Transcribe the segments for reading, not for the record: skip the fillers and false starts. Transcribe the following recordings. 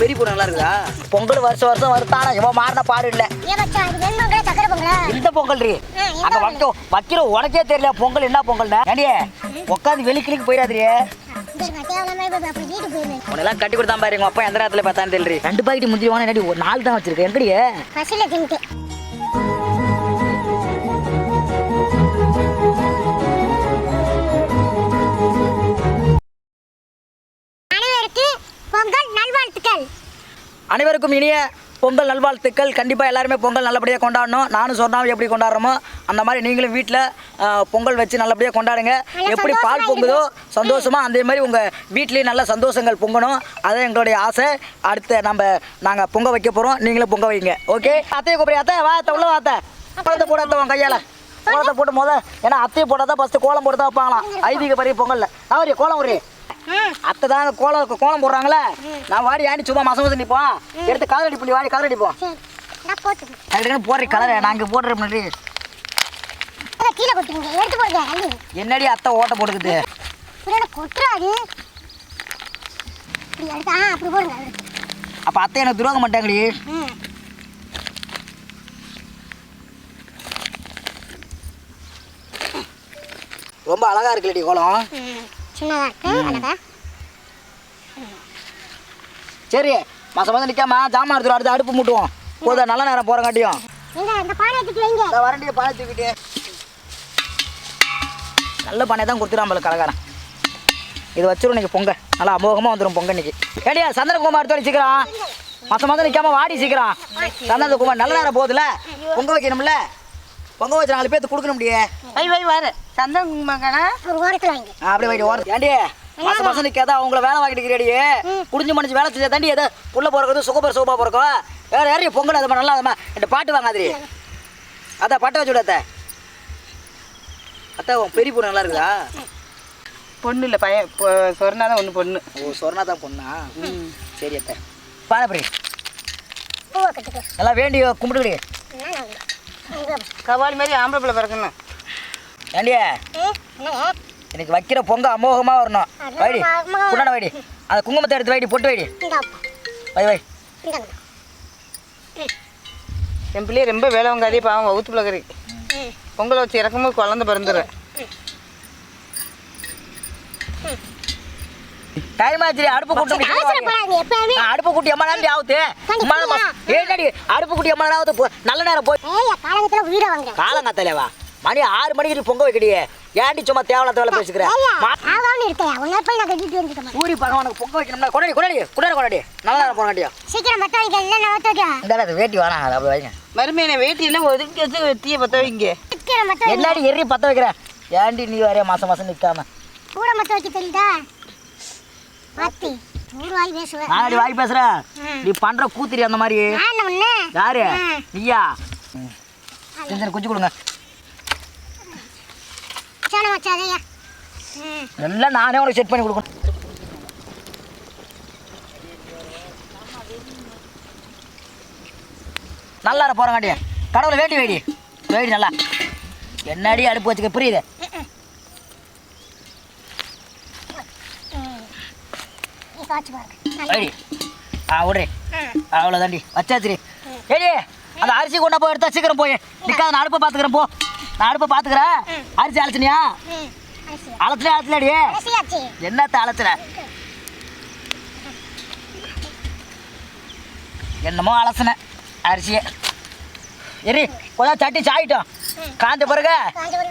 பெரிய பொண்ணு நல்லா இருக்குதா? பொங்கல் வருஷம் வருஷம் வருத்தானா இவன் மாறின பாடு இல்ல. இந்த பொங்கல் ரீ அங்க வைக்கிற உனக்கே தெரியல பொங்கல் என்ன பொங்கல்னா. ஏண்டியே உட்காந்து வெளிக்கிளிக்கு போயிடாதிரியே. உனெல்லாம் கட்டி கொடுத்தா பாரு எங்க அப்பா எந்த நேரத்துல பார்த்தான்னு தெரியல. 2 பாக்கெட் முந்திரி வாங்க நடி ஒரு 4 தான் வச்சிருக்கேன். எங்கடியே அனைவருக்கும் இனிய பொங்கல் நல்வாழ்த்துக்கள். கண்டிப்பாக எல்லாருமே பொங்கல் நல்லபடியாக கொண்டாடணும். நானும் சொன்னாலும் எப்படி கொண்டாடுறோமோ அந்த மாதிரி நீங்களும் வீட்டில் பொங்கல் வச்சு நல்லபடியாக கொண்டாடுங்க. எப்படி பால் பொங்குதோ சந்தோஷமாக அதே மாதிரி உங்கள் வீட்லேயும் நல்ல சந்தோஷங்கள் பொங்கணும். அதான் எங்களுடைய ஆசை. அடுத்து நாங்கள் பொங்க வைக்க போகிறோம். நீங்களும் பொங்க வைங்க. ஓகே அத்தையை கூப்பிடு. அத்தை வாத்த உள்ள வாத்த கோலத்தை போட உன் கையால் கோலத்தை போட்டு ஏன்னா அத்தையை போட்டால் தான் ஃபஸ்ட்டு கோலம் போட்டு தான் வைப்பாங்களாம் ஐதீக பெரிய பொங்கலில். அவரே கோலம் ஒரு அத்தை தாங்க கோலம் போடுறாங்களே. நான் வாடி ஆண்டி சும்மா மசம் நிற்போம். எடுத்து கலர் அடிப்பி வாடி கலர் அடிப்போம். போடுற கலரை நாங்கள் போடுறோம். என்னடி அத்தை ஓட்ட போட்டுக்குது? அப்ப அத்தை எனக்கு துரோகம் மாட்டாங்கடி. ரொம்ப அழகா இருக்குல்லடி கோலம். சரி மாசம் நிக்காம ஜாமான் எடுத்துரும். அடுத்து அடுப்பு மூட்டுவோம். போதா நல்ல நேரம் போறங்காட்டியும் வரண்டிய பானை தூக்கிட்டு நல்ல பானை தான் கொடுத்துடாமல கலகாரன். இது வச்சிரும் இன்னைக்கு பொங்க நல்லா அமோகமா வந்துடும் பொங்க இன்னைக்கு. ஏடியா சந்திரகுமார் எடுத்து சீக்கிரம் மாசம் நிக்காம வாடி சீக்கிரம். சந்திரகுமார் நல்ல நேரம் போகுதுல பொங்க வைக்கணும்ல. பொங்க வச்சு 4 பேருக்கு கொடுக்கணும் முடியே. வர சந்திரகுமார் அப்படியே வைடி ஓரம். ஏண்டி மாசம் நிற்காத அவங்கள வேலை வாங்கிட்டுக்கிறியே குடிஞ்சு மனுச்சு வேலை செஞ்சா தாண்டி எதோ புள்ள பிறக்கிறது சுகமா பிறக்கும். வேற யாரையும் பொங்கல் அது நல்லா அதம்மா என் பாட்டு வாங்காதிரி. அதான் பாட்டை வச்சு விட அத்தை. அத்தை பெரிய பொண்ணு நல்லா இருக்குதா? பொண்ணு இல்லை பையன் சொர்ணா தான் ஒன்று பொண்ணு. ஓ சொர்ணா தான் பொண்ணா? சரி அத்தை பாரப்படி நல்லா வேண்டி கும்பிட்டுக்கிடி. கவாலி மாதிரி ஆம்பளை பிள்ளை பிறக்கணும். ஏண்டியே எனக்கு வைக்கிற பொங்க அமோகமா வரணும். வைடி குண்டான வைடி அந்த குங்குமத்தை எடுத்து வைடி பொட்டு வைடி வை. என் பிள்ளைய ரொம்ப வேலை வாங்காதே பாவம் வகுத்து பிள்ளைகறி. பொங்கலை வச்சு இறக்கும்போது குழந்தை பிறந்துடுறேன். டைம் ஆச்சு. அடுப்பு கூட்டம் அடுப்பு கூட்டி எம்மா நேரம் ஆகுது. ஏடி அடுப்பு கூட்டி எம்மா நேரம் ஆகுது. நல்ல நேரம் போய் காலங்காத்தலேவா மணி 6 மணிக்கு பொங்க வைக்கடியே. ஏன்டி சும்மா தேவையில்லாத வேலை பேசுகிறேன். சூரிய பகவானுக்கு பொங்க வைக்கணும்னா கொண்டாடி நல்ல நேரம் போனாட்டியா இந்த வேட்டி வேணாம். அப்படி வைங்க மருமையை வேட்டி எல்லாம் ஒதுக்கி வச்சு வெட்டியை பற்ற வைங்க. எல்லாடி எரி பற்ற வைக்கிறேன். ஏன்டி நீ வேறையா மாசம் நிற்காம நானடி வாய் பேசுறேன். நீ பண்ற கூத்திரி அந்த மாதிரி. யாரு நீயா? குஞ்சு கொடுங்க எல்லாம் நானே உனக்கு செட் பண்ணி கொடுக்கணும். நல்லா போறங்காட்டியா கடவுளை வேண்டி வேடி நல்லா என்னடி அடுப்பு வச்சுக்க புரியுது. விடுறே அவ்வளோதாண்டி வச்சாச்சு. ஏடி அந்த அரிசி கொண்டா போய் எடுத்தா சீக்கிரம் போய் நிற்காத. நான் அடுப்பை பார்த்துக்கிறேன் போ. நான் அடுப்பை பார்த்துக்கிறேன். அரிசி அழைச்சினியா? அழைச்சிலாடி என்னத்த அழைச்சிட என்னமோ அலசின அரிசியை எரி கொஞ்சம் சட்டி சாயிட்டோம். காஞ்ச பிறகு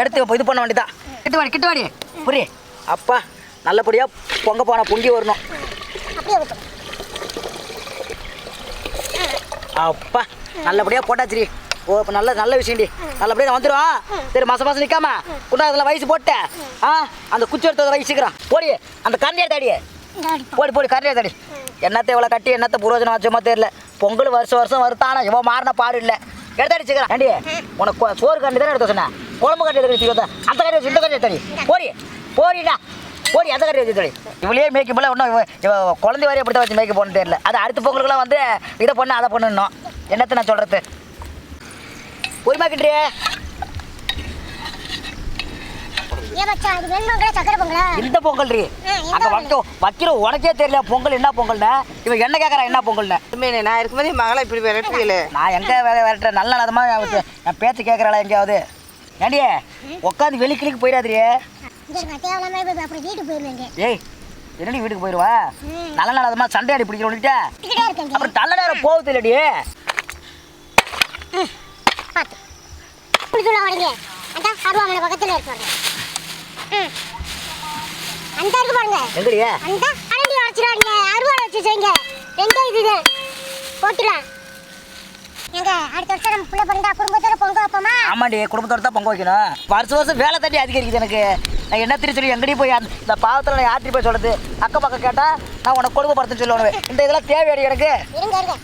எடுத்து இது பண்ண வேண்டியதான். கிட்ட வாடி புரி. அப்பா நல்லபடியாக பொங்க போன பொங்கி வரணும். அப்பா நல்லபடியாக போட்டாச்சிரி. ஓ இப்போ நல்ல விஷயம்டி. நல்லபடியாக வந்துடும். சரி மாதம் நிற்காம குண்டாதில் வயசு போட்டேன். அந்த குச்சி எடுத்ததை வயசுக்கிறான். போடி அந்த கரண்டி எடுத்தாடி போடி கரண்டி எடுத்தாடி. என்னத்தை இவ்வளோ கட்டி என்னத்தை புரோஜனம் வச்சோமா தெரியல. பொங்கல் வருஷம் வருத்தானா இவன் மாறின பாடு இல்லை. எடுத்தாடி சீக்கிரம். ஏண்டி உனக்கு சோறு கண்டி தானே எடுத்து சொன்னேன். குழம்பு கட்டி எடுத்து அந்த கட்டி வச்சு இந்த கட்டி எடுத்தாடி போடிடா அந்த கட்டி வச்சு தடி. இவளையே மேய்க்க போல இன்னும் குழந்தை வரையும் எப்படி தான் வச்சு மேய்க்க போகணுன்னு தெரியல. அது அடுத்த பொங்கலுக்குலாம் வந்து இதை பண்ணு அதை பண்ணணும். என்னத்தை நான் சொல்கிறது பொறுமா கிட்டே ஏன் மச்சான் இது வெண் பொங்கலா சக்கரை பொங்கலா? இந்த பொங்கல் ரீ அங்க வைக்கிற உனக்கே தெரியல பொங்கல் என்ன பொங்கல்னு. இவன் என்ன கேட்கறா என்ன பொங்கல்னு. உண்மையிலே நான் இருக்கும்போது மகளை இப்படி விரட்டுறீங்களே. நான் எங்க விரட்டுறேன் நல்ல நேரமா என் பேச்சு கேட்கறாளா எங்கேயாவது? ஏண்டியே உட்காந்து வெளிக்கிளிக்கு போயிடாதிரியே. இங்க இருக்க தேவலாம போய் அப்புறம் வீட்டுக்கு போயிருவேங்க. ஏய் என்னடி வீட்டுக்கு போயிடுவா? நல்ல நேரமா சண்டை அடி பிடிக்கிறோன்னுட்டா கிட்டே இருக்கேன். அப்புறம் நல்ல நேரம் போகுது இல்லடி. பாத்து இப்படி சொல்ல வரீங்க. அந்த அருவாமனை பக்கத்துல இருப்பாங்க. அந்த இருக்கு பாருங்க. எங்கடியே? அந்த அரண்டி வச்சிராதீங்க. அருவாளை வச்சு செய்யுங்க. ரெண்டே இதுதான் போட்டுலாம். எங்க அடுத்த வருஷம் நம்ம புள்ள பிறந்தா குடும்பத்தோட பொங்க வைப்போமா? ஆமாண்டி குடும்பத்தோட தான் பொங்க வைக்கணும். வருஷம் வேலை தட்டி அதிகரிக்குது எனக்கு. நான் என்ன திரு சொல்லி எங்கடி போய் இந்த பாவத்தில் நான் யார்ட்டி போய் சொல்றது? அக்கம் பக்கம் கேட்டா நான் உனக்கு கொடுமைப்படுத்துன்னு சொல்லுவேன். இந்த இதெல்லாம் தேவையாடி எனக்கு. இருங்க இருங்க.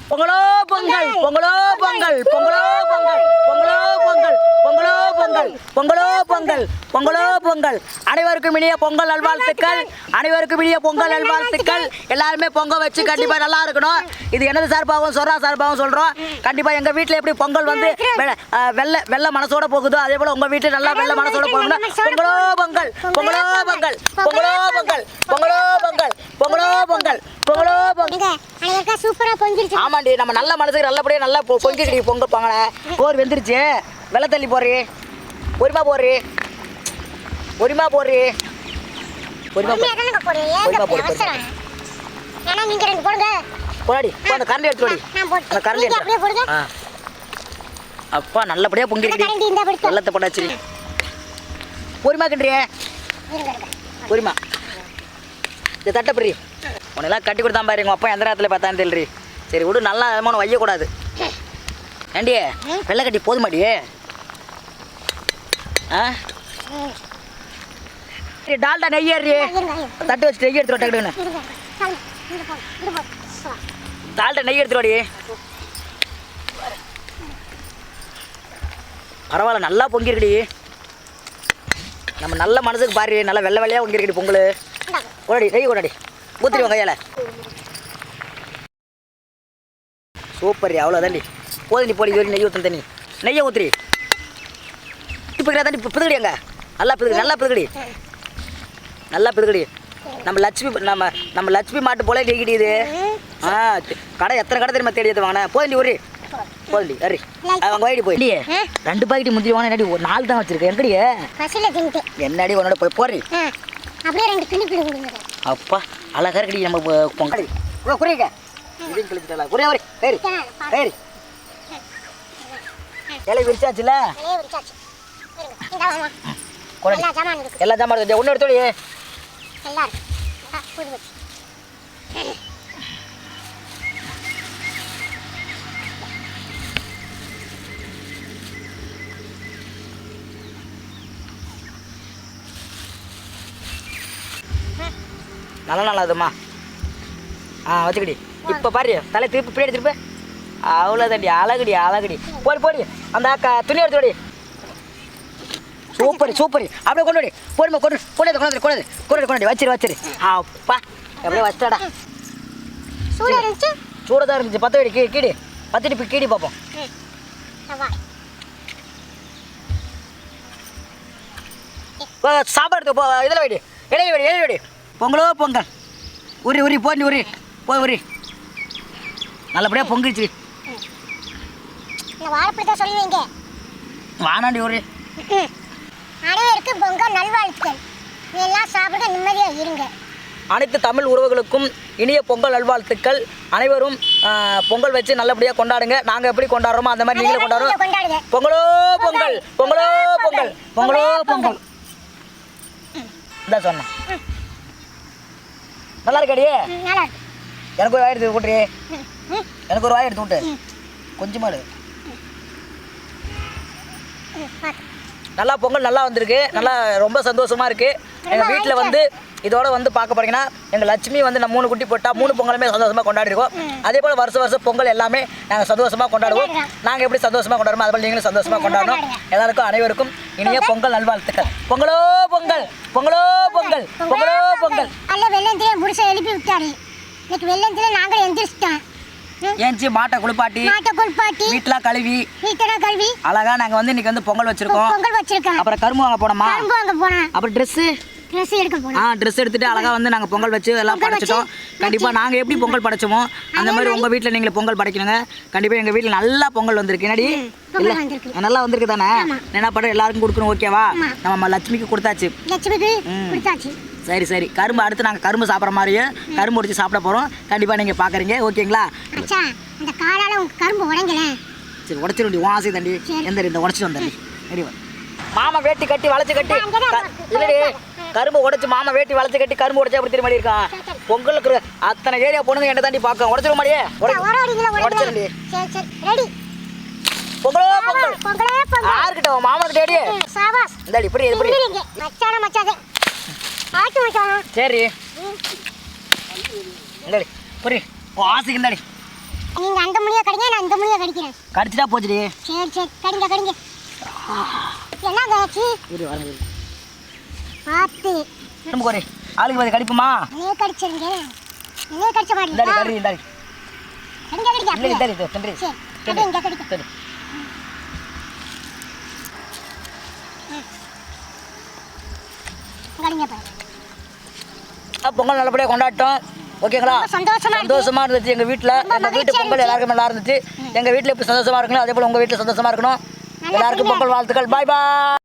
பொங்கலோ பொங்கல் பொங்கலோ பொங்கல் பொங்கலோ பொங்கல் பொங்கலோ பொங்கல் பொங்கலோ பொங்கல் பொங்கலோ பொங்கல் பொங்கலோ பொங்கல். அனைவருக்கும் இனிய பொங்கல் நல்வாழ்த்துக்கள். அனைவருக்கும் இனிய பொங்கல் நல்வாழ்த்துக்கள். எல்லாருமே பொங்கல் வச்சு கண்டிப்பா நல்லா இருக்கணும். இது எனது சார்பாகவும் சொல்றா சார்பாகவும் சொல்றோம். கண்டிப்பா எங்க வீட்டுல எப்படி பொங்கல் வந்து வெள்ளை வெள்ளை மனசோட போகுதோ அதே போல உங்க வீட்டுல நல்லா வெள்ளை மனசோட போகணும். பொங்கலோ பொங்கல் பொங்கலோ பொங்கல் பொங்கலோ பொங்கல் பொங்கலோ பொங்கல் பொங்கலோ பொங்கல் பொங்கலோ பொங்கல். அனைவருக்கும் சூப்பரா பொங்கிருச்சு. ஆமாண்டி நம்ம நல்ல மனசுக்கு நல்லபடியா நல்லா பொங்கிக்கிடி பொங்கல் பாங்கல. போர் வெந்துருச்சு. வெள்ளை தள்ளி போடுறி. பொறிமா போடுறி. பொறிமா போடுறி. பொறிமா போடு. ஏன்னா நீங்க ரெண்டு போடுங்க. போடாடி அந்த கரண்டி எடுத்து போடி. நான் போட்டு அந்த கரண்டி நீங்க அப்படியே போடுங்க. அப்பா நல்லபடியா பொங்கிருக்கடி. கரண்டி இந்த படுத்து. வெள்ளத்தை போட்டாச்சு. பொறிமா கிண்டியே. இருங்க இருங்க. பொறிமா இந்த தட்டை பிரி. உன்னெல்லாம் கட்டி கொடுத்தா பாரு எங்கள் அப்பா எந்த நேரத்தில் பார்த்தான்னு தெரியல. சரி விடு நல்லா அதமான வையக்கூடாது. ஏண்டியே வெள்ளை கட்டி போதுமாடி? ஆ சரி டால்டா நெய் ஏறி தட்டு வச்சு நெய் எடுத்துட்டு டக்குன்னு. டால்டா நெய் எடுத்துருவாடி. பரவாயில்ல நல்லா பொங்கிருக்கடி. நம்ம நல்ல மனசுக்கு பாரு நல்லா வெள்ளை வெள்ளையாக பொங்கிருக்கடி பொங்கல். கொடாடி நெய் கொடாடி ஊற்றிடுவோம் கையால். சூப்பர் அவ்வளோதாண்டி. போதுண்டி போடி இது நெய் ஊற்று தண்ணி நெய்யை ஊற்றுறி. இப்போ தாண்டி பிதுக்கடி அங்கே நல்லா பிதுக்கடி நல்லா பிதுக்கடி நல்லா பிதுக்கடி. நம்ம லட்சுமி மாட்டு போல நெய் கிடையாது. கடை எத்தனை கடை தெரியுமா தேடி எடுத்து வாங்கினேன். போதுண்டி ஒரு போதுண்டி சரி அவங்க வாங்கி போய் இல்லையே 2 பாக்கெட் முந்திரி வாங்கினா என்னடி ஒரு 4 தான் வச்சிருக்கேன். எங்கடியே என்னடி உன்னோட போய் போறி. அப்படியே 2 கிளி கிளி கொடுங்க. அப்பா அழகா இருக்கடி நம்ம பொங்கல் குறைக்க இதையும் கிழிச்சிட்டல ஒரே ஒரே சரி சரி இலை விரிச்சாச்சுல எல்லா ஜாமான் இருக்கு. ஒன்று எடுத்தோடி நல்ல அதுமா. வச்சுக்கடி. இப்போ பாரு தலை திருப்பி பின்னாடி திருப்பி. அவ்வளோதாண்டி அழகுடி அழகுடி. போடி போடி அந்த துணி எடுத்துடி. சூப்பர் சூப்பர் அப்படியே கொண்டு போடுமா கொண்டு கொண்டாது கொண்டாது கொண்டாது கொண்டாது கொண்டாடி வச்சிரு. அப்பா அப்படியே வச்சிட்டாடா. சூடாக தான் இருந்துச்சு. 10 வெடி கீடி 10 இப்போ கீடி பார்ப்போம். சாப்பாடு எடுத்து இதில் வெடி இலைய வெடி பொங்கலோ பொங்கல். உரி போண்டி உரி போய் உரி நல்லபடியாக பொங்கிடுச்சு. வானாண்டி உரி. அனைவருக்கும் பொங்கல் நல்வாழ்த்துக்கள். எல்லாம் சாப்பிட நிம்மதியாக இருங்க. அனைத்து தமிழ் உறவுகளுக்கும் இனிய பொங்கல் நல்வாழ்த்துக்கள். அனைவரும் பொங்கல் வச்சு நல்லபடியாக கொண்டாடுங்க. நாங்கள் எப்படி கொண்டாடுறோமோ அந்த மாதிரி நீங்களும் கொண்டாடுறோம். பொங்கலோ பொங்கல் பொங்கலோ பொங்கல் பொங்கலோ பொங்கல் இதான் சொன்னேன். நல்லா இருக்காடியே. எனக்கு ஒரு வாய் எடுத்து கூட்டுறி. எனக்கு ஒரு வாய் எடுத்து விட்டு கொஞ்சமாடு. நல்லா பொங்கல் நல்லா வந்திருக்கு. நல்லா ரொம்ப சந்தோஷமாக இருக்குது. எங்கள் வீட்டில் வந்து இதோட வந்து பார்க்க போறீங்கன்னா எங்கள் லட்சுமி வந்து நம்ம 3 குட்டி போட்டால் 3 பொங்கலுமே சந்தோஷமாக கொண்டாடிருக்கோம். அதே போல் வருஷம் பொங்கல் எல்லாமே நாங்கள் சந்தோஷமாக கொண்டாடுவோம். நாங்கள் எப்படி சந்தோஷமாக கொண்டாடுறோம் அதுபோல் நீங்களும் சந்தோஷமாக கொண்டாடணும். எல்லாருக்கும் அனைவருக்கும் இனிய பொங்கல் நல்வாழ்த்துக்கள். பொங்கலோ பொங்கல் பொங்கலோ பொங்கல் பொங்கலோ பொங்கல். அல்ல வெள்ளந்திலே முடிச்ச எழுப்பி விட்டாரு. இன்னைக்கு வெள்ளந்திலே நாங்கள் எந்திரிச்சிட்டோம். ஏஞ்சி மாட்டை குளிப்பாட்டி மாட்டை குளிப்பாட்டி வீட்டுலாம் கழுவி வீட்டெல்லாம் கழுவி அழகா நாங்க வந்து இன்னைக்கு வந்து பொங்கல் வச்சிருக்கோம். பொங்கல் வச்சிருக்கேன். அப்புறம் கரும்பு வாங்க போனோமா, கரும்பு வாங்க போனேன். அப்புறம் ட்ரெஸ் எடுக்க போனேன். ட்ரெஸ் எடுத்துட்டு அழகா வந்து நாங்க பொங்கல் வச்சு எல்லாம் பொங்கல் படைச்சிட்டோம். வச்சு, கண்டிப்பா நாங்க எப்படி பொங்கல் படைச்சோமோ அந்த மாதிரி உங்க வீட்டுல நீங்க பொங்கல் படைக்கணுங்க. கண்டிப்பா எங்க வீட்டுல நல்லா பொங்கல் வந்திருக்கு. என்னடி பொங்கல் வந்திருக்கு. நல்லா வந்திருக்கு தானே? என்ன பண்ற எல்லாருக்கும் கொடுக்கணும். ஓகேவா? நம்ம லட்சுமிக்கு கொடுத்தாச்சு. லட்சுமிக்கு கொடுத்தாச்சு. சரி சரி. கரும்பு அடுத்து நாங்கள் கரும்பு சாப்பிட்ற மாதிரியே கரும்பு உடைச்சு சாப்பிட போகிறோம். கண்டிப்பாக நீங்கள் பார்க்குறீங்க. ஓகேங்களா? மச்சான் அந்த காலால உங்க கரும்பு உடைங்கல. சரி உடச்சிருண்டி. உன் ஆசை தண்டி. எந்த இந்த உடச்சிட்டு வந்தண்டி. ரெடி மாமா வேட்டி கட்டி வளைச்சு கட்டி இல்லடி கரும்பு உடைச்சு மாமா வேட்டி வளைச்சு கட்டி கரும்பு உடைச்சு அப்படி திரும்பி இருக்கான். பொங்கலுக்கு அத்தனை ஏரியா பொண்ணுங்க என்ன தாண்டி பார்க்க உடச்சிட மாடியே. உடச்சிருண்டி. சரி சரி ரெடி. பொங்கலோ பொங்கல். பொங்கலே பொங்கல். யாருக்கிட்ட மாமாக்கிட்ட அடி. சாபாஸ். இந்தாடி இப்படி இப்படி. மச்சான மச்சாதே. ஆட்டு மச்சான். சரி இந்தாடி புரி. உன் ஆசைக்கு இந்தாடி. நீங்க அந்த முடிய கடிங்க, நான் இந்த முடிய கடிக்கிறேன். கடிச்சிட்டா போச்சுடி. சரி சரி கடிங்க கடிங்க. என்ன காச்சி? இரு வரங்க. பாத்து. நம்ம கோரி ஆளுக்கு பாதி கடிப்புமா? நீ கடிச்சிருங்க. நீ கடிச்ச மாதிரி. இந்தாடி கடி இந்தாடி. கடிங்க கடிங்க. இல்லை இந்தாடி தம்பி. சரி கடிங்க கடிங்க. சரி. கடிங்க பாரு. பொங்கல் நல்லபடியாக கொண்டாட்டோம். ஓகேங்களா? சந்தோஷமா இருந்துச்சு எங்கள் வீட்டில். எங்கள் வீட்டு பொங்கல் எல்லாருக்கும் நல்லா இருந்துச்சு. எங்கள் வீட்டில் எப்படி சந்தோஷமா இருக்கணும் அதே போல் உங்கள் வீட்டில் சந்தோஷமா இருக்கணும். எல்லாருக்கும் பொங்கல் வாழ்த்துக்கள். பாய் பாய்.